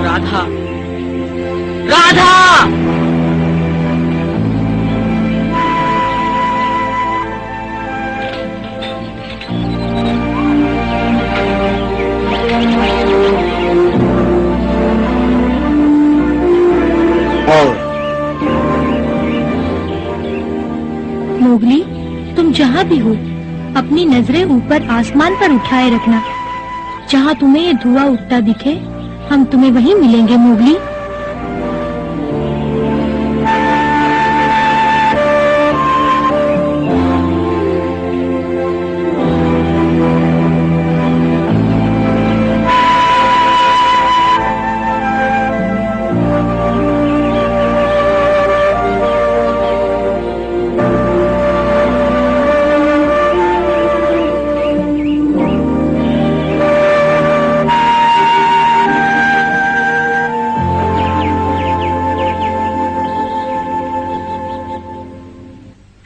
Radha, Radha! Mowgli, तुम जहाँ भी हो अपनी नजरें ऊपर आसमान पर उठाए रखना। जहाँ तुम्हें ये धुआं उठता दिखे हम तुम्हें वहीं मिलेंगे मोगली।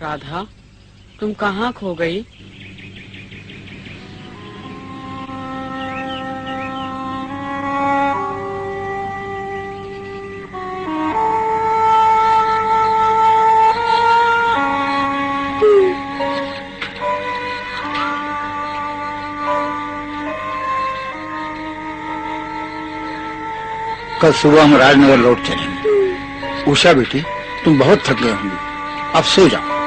राधा, तुम कहाँ खो गई? कल सुबह हम राजनगर लौट चलेंगे। उषा बेटी, तुम बहुत थक गए होंगे, अब सो जाओ।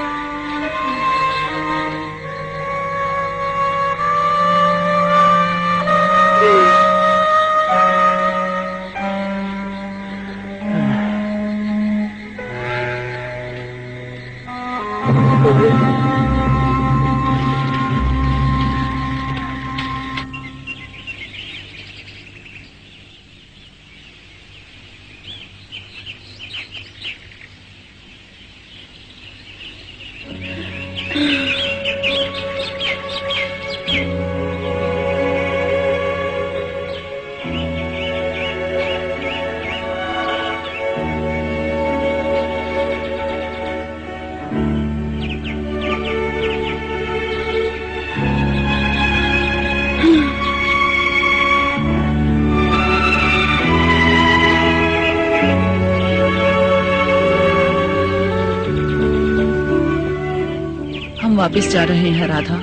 वापस जा रहे हैं राधा,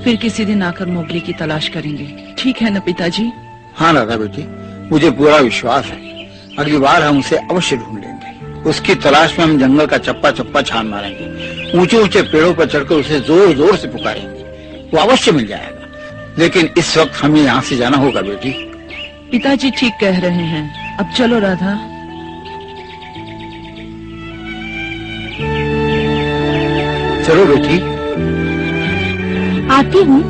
फिर किसी दिन आकर मोगली की तलाश करेंगे। ठीक है न पिताजी? हाँ राधा बेटी, मुझे पूरा विश्वास है अगली बार हम उसे अवश्य ढूंढ लेंगे। उसकी तलाश में हम जंगल का चप्पा चप्पा छान मारेंगे, ऊंचे ऊंचे पेड़ों पर चढ़कर उसे जोर जोर से पुकारेंगे। वो अवश्य मिल जाएगा, लेकिन इस वक्त हमें यहाँ से जाना होगा बेटी। पिताजी ठीक कह रहे हैं, अब चलो राधा। चलो बेटी। आती हूँ।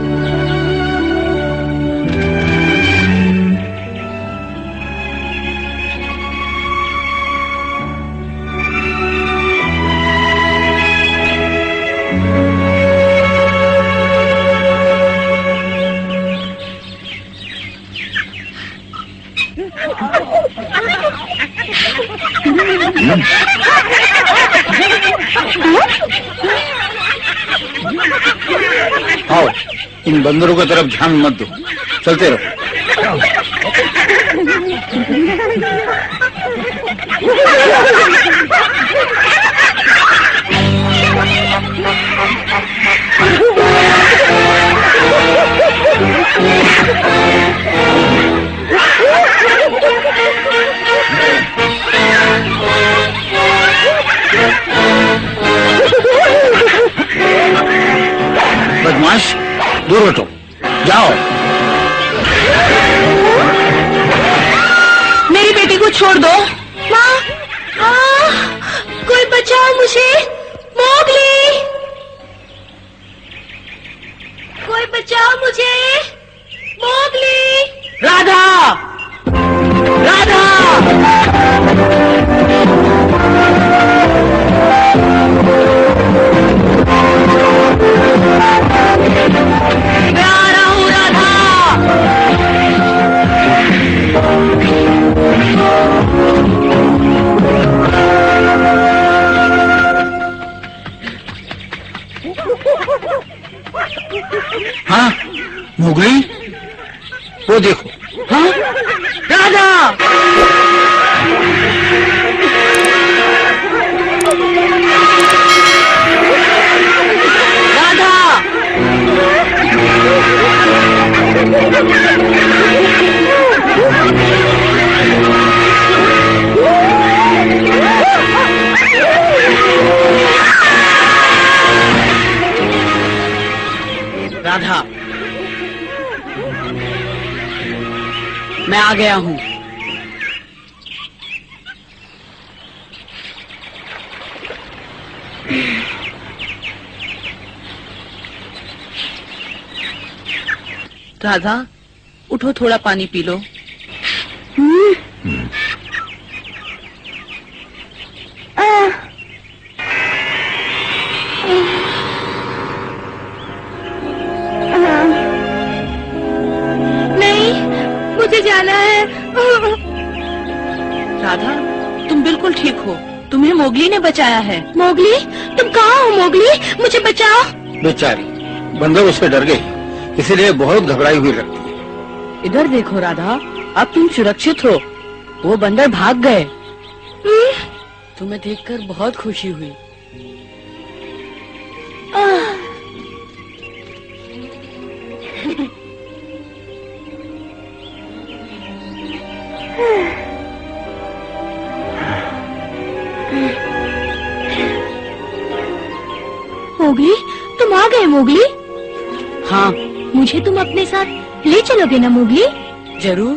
आओ, इन बंदरों की तरफ ध्यान मत दो, चलते रहो। बदमाश, दूर हटो, जाओ। मेरी बेटी को छोड़ दो। माँ, कोई बचाओ मुझे। मोगली, कोई बचाओ मुझे। मोगली। राधा, राधा! मोगली, वो देखो। हाँ? राधा! राधा! राधा, मैं आ गया हूँ। राधा, उठो, थोड़ा पानी पी लो। नहीं, मुझे जाना है। राधा, तुम बिल्कुल ठीक हो। तुम्हें मोगली ने बचाया है। मोगली, तुम कहाँ हो मोगली? मुझे बचाओ। बेचारी, बंदर उससे डर गई, इसीलिए बहुत घबराई हुई लगती है। इधर देखो राधा, अब तुम सुरक्षित हो। वो बंदर भाग गए। तुम्हें देखकर बहुत खुशी हुई। मोगली, तुम आ गए मोगली। हाँ, मुझे तुम अपने साथ ले चलोगे ना मोगली? जरूर।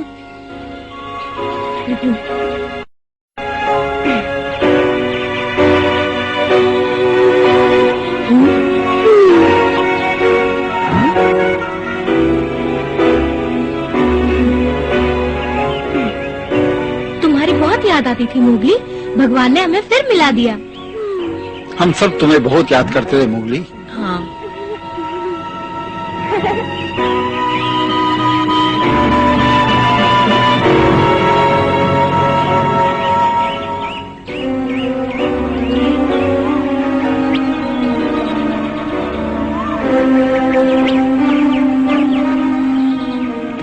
तुम्हारी बहुत याद आती थी मोगली। भगवान ने हमें फिर मिला दिया। हम सब तुम्हें बहुत याद करते थे मोगली। हाँ।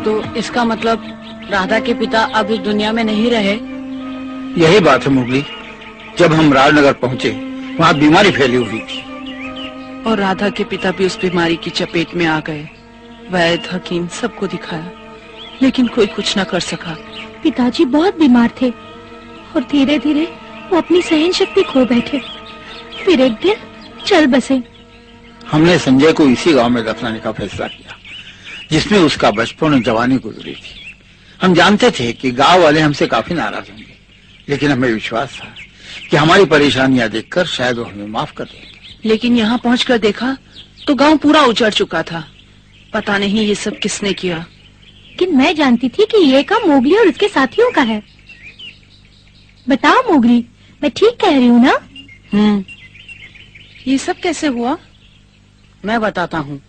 तो इसका मतलब राधा के पिता अब इस दुनिया में नहीं रहे। यही बात है मोगली। जब हम राजनगर पहुँचे, वहाँ बीमारी फैली हुई थी और राधा के पिता भी उस बीमारी की चपेट में आ गए। वैद्य, हकीम सबको दिखाया, लेकिन कोई कुछ न कर सका। पिताजी बहुत बीमार थे और धीरे धीरे वो अपनी सहन शक्ति खो बैठे। फिर एक दिन चल बसे। हमने संजय को इसी गांव में दफनाने का फैसला किया, जिसमें उसका बचपन और जवानी गुजरी थी। हम जानते थे कि गांव वाले हमसे काफी नाराज होंगे, लेकिन हमें विश्वास था कि हमारी परेशानियां देखकर शायद वो हमें माफ कर देंगे। लेकिन यहाँ पहुंचकर देखा तो गांव पूरा उजड़ चुका था। पता नहीं ये सब किसने किया। लेकिन मैं जानती थी कि ये काम मोगली और उसके साथियों का है। बताओ मोगली, मैं ठीक कह रही हूँ ना? ये सब कैसे हुआ? मैं बताता हूँ।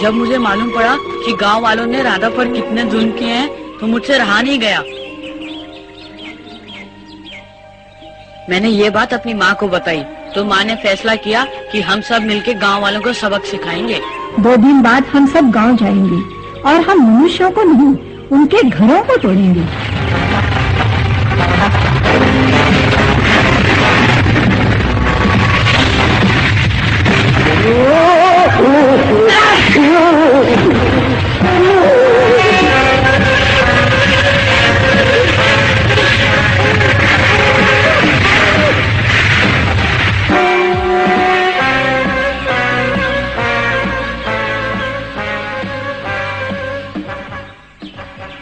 जब मुझे मालूम पड़ा कि गांव वालों ने राधा पर कितने जुल्म किए हैं, तो मुझसे रहा नहीं गया। मैंने ये बात अपनी माँ को बताई, तो माँ ने फैसला किया कि हम सब मिलके गांव वालों को सबक सिखाएंगे। 2 दिन बाद हम सब गांव जाएंगे और हम मनुष्यों को नहीं, उनके घरों को तोड़ेंगे।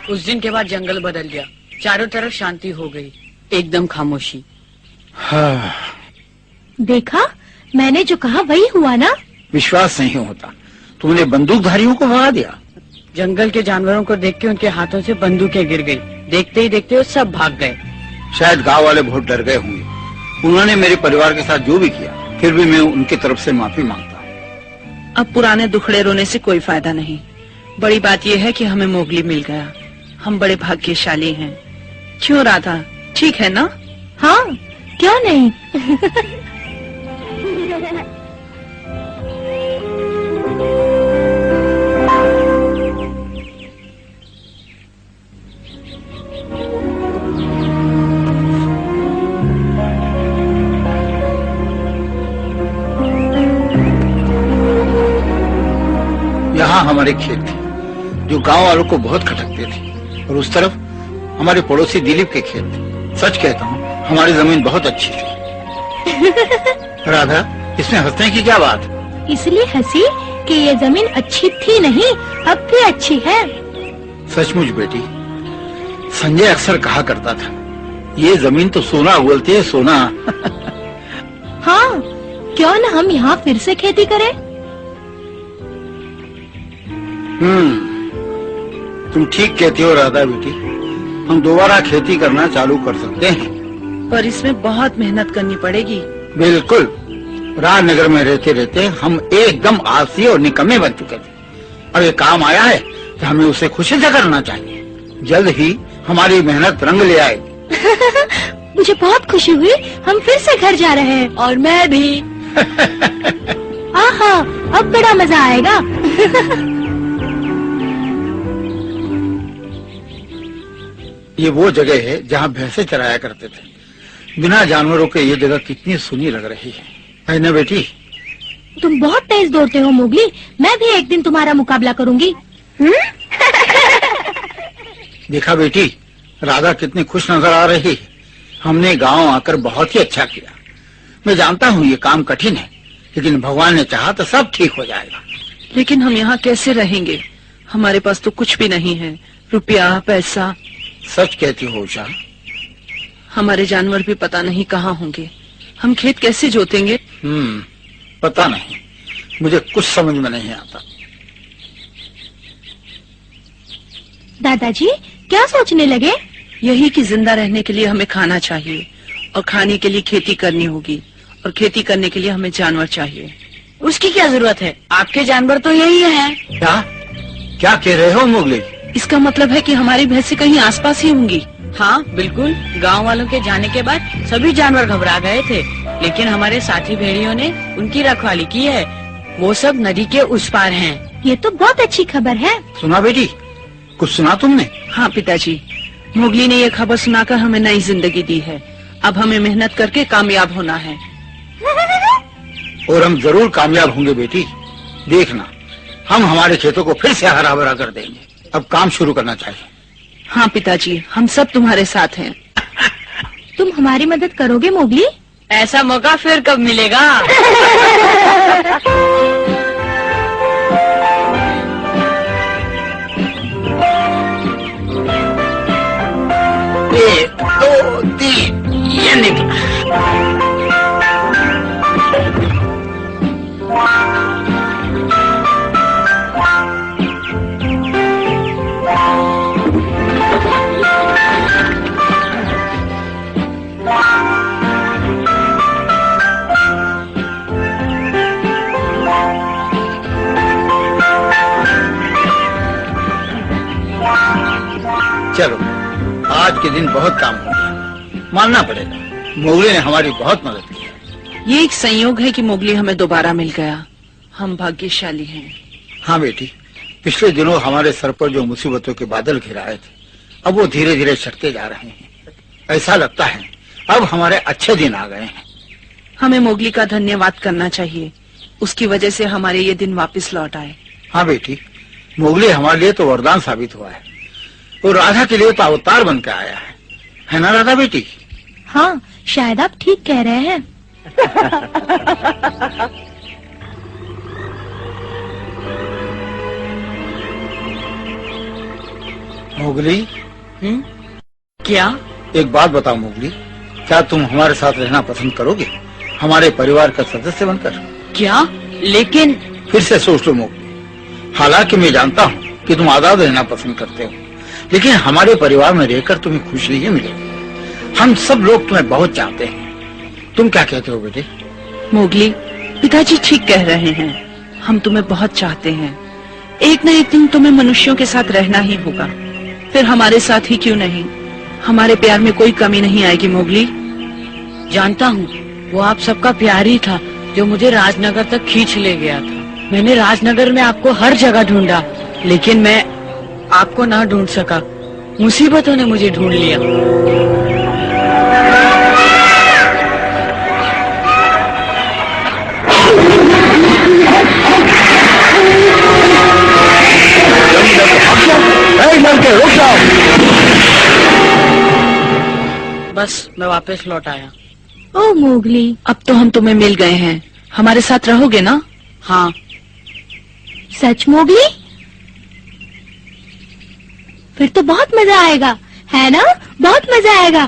उस दिन के बाद जंगल बदल गया। चारों तरफ शांति हो गई, एकदम खामोशी। हाँ। देखा, मैंने जो कहा वही हुआ ना? विश्वास नहीं होता, तुमने बंदूकधारियों को भगा दिया। जंगल के जानवरों को देख के उनके हाथों से बंदूकें गिर गई। देखते ही देखते वो सब भाग गए। शायद गांव वाले बहुत डर गए होंगे। उन्होंने मेरे परिवार के साथ जो भी किया, फिर भी मैं उनकी तरफ से माफी मांगता हूँ। अब पुराने दुखड़े रोने से कोई फायदा नहीं। बड़ी बात यह है कि हमें मोगली मिल गया। हम बड़े भाग्यशाली हैं। क्यों राधा, ठीक है ना? हाँ, क्यों नहीं? वहाँ हमारे खेत थे जो गांव वालों को बहुत खटकते थे, और उस तरफ हमारे पड़ोसी दिलीप के खेत थे। सच कहता हूँ, हमारी जमीन बहुत अच्छी थी। राधा, इसमें हंसने की क्या बात? इसलिए हंसी कि ये जमीन अच्छी थी नहीं, अब भी अच्छी है। सचमुच बेटी, संजय अक्सर कहा करता था, ये जमीन तो सोना बोलती है, सोना। हाँ, क्यों न हम यहाँ फिर से खेती करें? तुम ठीक कहती हो राधा बेटी, हम दोबारा खेती करना चालू कर सकते हैं। पर इसमें बहुत मेहनत करनी पड़ेगी। बिल्कुल, राजनगर में रहते रहते हम एकदम आलसी और निकम्मे बन चुके थे। अब ये काम आया है तो हमें उसे खुशी से करना चाहिए। जल्द ही हमारी मेहनत रंग ले आए। मुझे बहुत खुशी हुई, हम फिर से घर जा रहे हैं। और मैं भी। आहा, अब बड़ा मजा आएगा। ये वो जगह है जहाँ भैंसे चराया करते थे। बिना जानवरों के ये जगह कितनी सुनी लग रही है ना बेटी? तुम बहुत तेज दौड़ते हो मोगली, मैं भी एक दिन तुम्हारा मुकाबला करूंगी। देखा बेटी, राधा कितनी खुश नजर आ रही है। हमने गांव आकर बहुत ही अच्छा किया। मैं जानता हूँ ये काम कठिन है, लेकिन भगवान ने चाहा तो सब ठीक हो जाएगा। लेकिन हम यहाँ कैसे रहेंगे? हमारे पास तो कुछ भी नहीं है, रुपया पैसा। सच कहती हो उषा। हमारे जानवर भी पता नहीं कहाँ होंगे। हम खेत कैसे जोतेंगे? पता नहीं, मुझे कुछ समझ में नहीं आता। दादाजी क्या सोचने लगे? यही कि जिंदा रहने के लिए हमें खाना चाहिए, और खाने के लिए खेती करनी होगी, और खेती करने के लिए हमें जानवर चाहिए। उसकी क्या जरूरत है? आपके जानवर तो यही हैं। क्या कह रहे हो मोगली? इसका मतलब है कि हमारी भैंसें कहीं आसपास ही होंगी। हाँ बिल्कुल, गांव वालों के जाने के बाद सभी जानवर घबरा गए थे, लेकिन हमारे साथी भेड़ियों ने उनकी रखवाली की है। वो सब नदी के उस पार हैं। ये तो बहुत अच्छी खबर है। सुना बेटी, कुछ सुना तुमने? हाँ पिताजी, मोगली ने ये खबर सुनाकर हमें नई जिंदगी दी है। अब हमें मेहनत करके कामयाब होना है। और हम जरूर कामयाब होंगे बेटी। देखना, हम हमारे खेतों को फिर से हरा भरा कर देंगे। अब काम शुरू करना चाहिए। हाँ पिताजी, हम सब तुम्हारे साथ हैं। तुम हमारी मदद करोगे मोगली? ऐसा मौका फिर कब मिलेगा? एक दो तीन, ये निकला। चलो, आज के दिन बहुत काम हो गया, मानना पड़ेगा। मोगली ने हमारी बहुत मदद की है। ये एक संयोग है कि मोगली हमें दोबारा मिल गया। हम भाग्यशाली हैं। हाँ बेटी, पिछले दिनों हमारे सर पर जो मुसीबतों के बादल घिराए थे, अब वो धीरे धीरे छटते जा रहे हैं। ऐसा लगता है अब हमारे अच्छे दिन आ गए हैं। हमें मोगली का धन्यवाद करना चाहिए। उसकी वजह से हमारे ये दिन वापस लौट आए। हाँ बेटी, मोगली हमारे लिए तो वरदान साबित हुआ है, और राधा के लिए तो अवतार बन के आया है ना राधा बेटी? हाँ, शायद आप ठीक कह रहे हैं। मोगली, क्या? एक बात बताओ मोगली, क्या तुम हमारे साथ रहना पसंद करोगे, हमारे परिवार का सदस्य बनकर? क्या? लेकिन फिर से सोच लो मोगली। हालांकि मैं जानता हूँ कि तुम आजाद रहना पसंद करते हो, लेकिन हमारे परिवार में रहकर तुम्हें खुशी ही मिलेगी। हम सब लोग तुम्हें बहुत चाहते हैं। तुम क्या कहते हो बेटे? मोगली, पिताजी ठीक कह रहे हैं। हम तुम्हें बहुत चाहते हैं। एक न एक दिन तुम्हें मनुष्यों के साथ रहना ही होगा। फिर हमारे साथ ही क्यों नहीं? हमारे प्यार में कोई कमी नहीं आएगी मोगली। जानता हूँ, वो आप सबका प्यार ही था जो मुझे राजनगर तक खींच ले गया था। मैंने राजनगर में आपको हर जगह ढूंढा, लेकिन मैं आपको ना ढूंढ सका। मुसीबतों ने मुझे ढूंढ लिया। बस मैं वापस लौट आया। ओ मोगली, अब तो हम तुम्हें मिल गए हैं, हमारे साथ रहोगे ना? हाँ। सच मोगली? फिर तो बहुत मजा आएगा, है ना? बहुत मजा आएगा।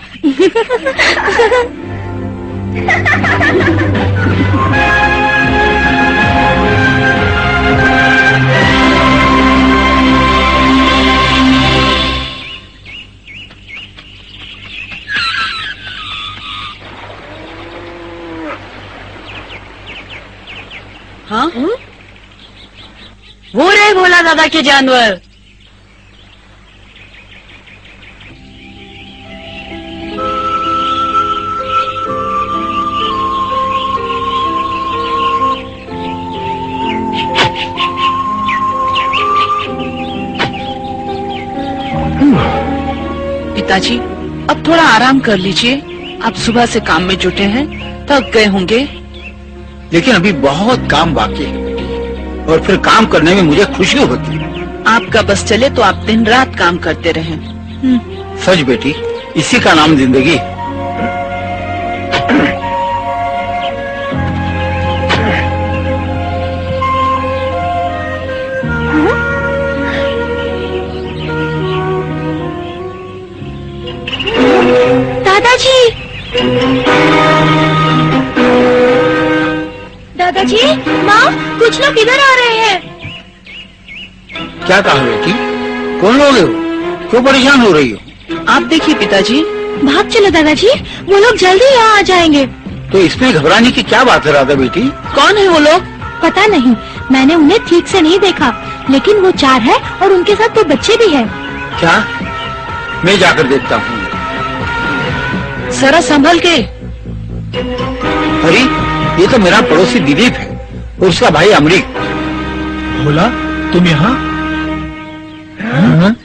हाँ? वो रहे भोला दादा के जानवर। पिताजी, अब थोड़ा आराम कर लीजिए। आप सुबह से काम में जुटे हैं, थक गए होंगे। लेकिन अभी बहुत काम बाकी है और फिर काम करने में मुझे खुशी होती है। आपका बस चले तो आप दिन रात काम करते रहें। सच बेटी, इसी का नाम जिंदगी है। दादाजी, दादाजी, माँ, कुछ लोग इधर आ रहे हैं। क्या कहा बेटी? कौन लोग हो? क्यों परेशान हो रही हो? आप देखिए पिताजी। भाग चलो दादाजी, वो लोग जल्दी यहाँ आ जाएंगे। तो इसमें घबराने की क्या बात है राधा बेटी? कौन है वो लोग? पता नहीं, मैंने उन्हें ठीक से नहीं देखा, लेकिन वो 4 है और उनके साथ 2 बच्चे भी हैं। क्या? मैं जाकर देखता हूँ। जरा संभल के। अरे, ये तो मेरा पड़ोसी दिलीप है और उसका भाई अमरीक। भोला, तुम यहाँ? हाँ?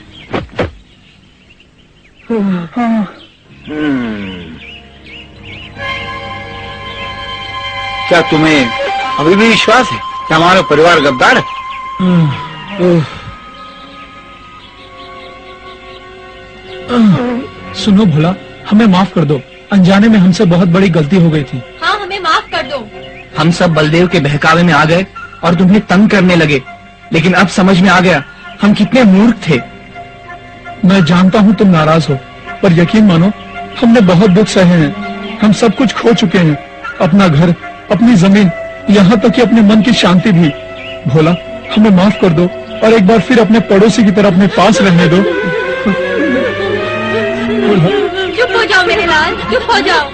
क्या तुम्हें अभी भी विश्वास है कि हमारा परिवार गद्दार है? सुनो भोला, हमें माफ कर दो। अनजाने में हमसे बहुत बड़ी गलती हो गई थी। हाँ, हमें माफ कर दो। हम सब बलदेव के बहकावे में आ गए और तुम्हें तंग करने लगे, लेकिन अब समझ में आ गया हम कितने मूर्ख थे। मैं जानता हूँ तुम नाराज हो, पर यकीन मानो हमने बहुत दुख सहे हैं। हम सब कुछ खो चुके हैं, अपना घर, अपनी जमीन, यहाँ तक कि अपने मन की शांति भी। भोला, हमें माफ कर दो और एक बार फिर अपने पड़ोसी की तरह अपने पास रहने दो। चुप हो जाओ मेरे लाल, चुप हो जाओ।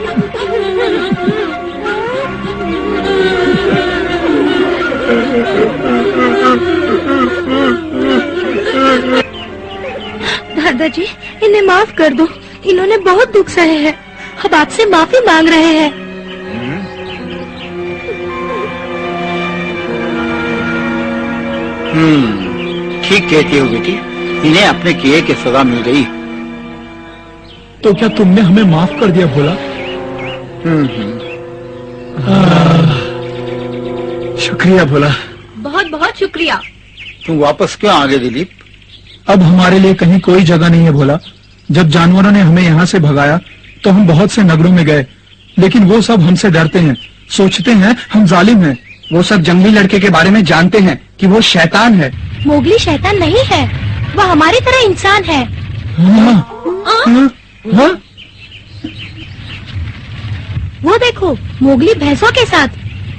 दादाजी, इन्हें माफ कर दो, इन्होंने बहुत दुख सहे हैं। अब आपसे माफी मांग रहे हैं। ठीक कहती हो बेटी, इन्हें अपने किए की सजा मिल गई। तो क्या तुमने हमें माफ कर दिया भोला? शुक्रिया भोला। बहुत बहुत शुक्रिया। तुम वापस क्यों आ गए दिलीप? अब हमारे लिए कहीं कोई जगह नहीं है भोला। जब जानवरों ने हमें यहाँ से भगाया तो हम बहुत से नगरों में गए, लेकिन वो सब हमसे डरते हैं, सोचते हैं हम जालिम हैं। वो सब जंगली लड़के के बारे में जानते हैं कि वो शैतान है। मोगली शैतान नहीं है, वह हमारी तरह इंसान है। हाँ, हाँ? वो देखो, मोगली भैंसों के साथ।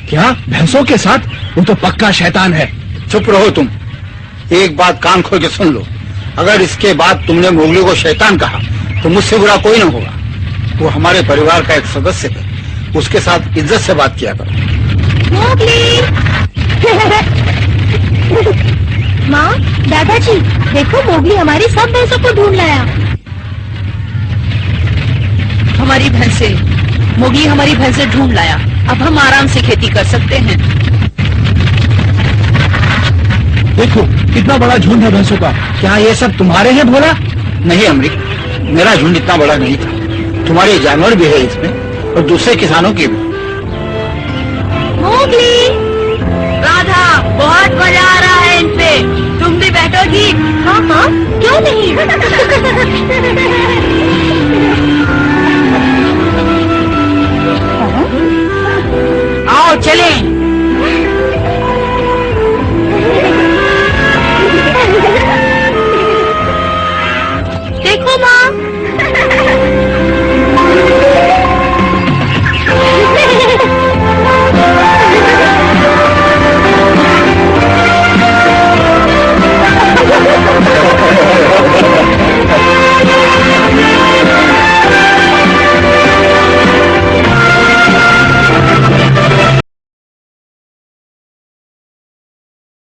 क्या भैंसों के साथ? वो तो पक्का शैतान है। चुप रहो तुम। एक बात कान खोल के सुन लो, अगर इसके बाद तुमने मोगली को शैतान कहा तो मुझसे बुरा कोई न होगा। वो हमारे परिवार का एक सदस्य है, उसके साथ इज्जत से बात किया करो। मोगली। माँ, दादाजी, देखो मोगली हमारी सब भैंसों को ढूंढ लाया। हमारी भैंसे, मोगली हमारी भैंसे ढूंढ लाया। अब हम आराम से खेती कर सकते हैं। देखो कितना बड़ा झुंड है भैंसों का। क्या ये सब तुम्हारे हैं भोला? नहीं अमरीक, मेरा झुंड इतना बड़ा नहीं था। तुम्हारे जानवर भी है इसमें और दूसरे किसानों के भी। मोगली, राधा, बहुत मजा आ रहा है इनसे। तुम भी बैठोगी? हाँ हाँ, क्यों नहीं। चलें।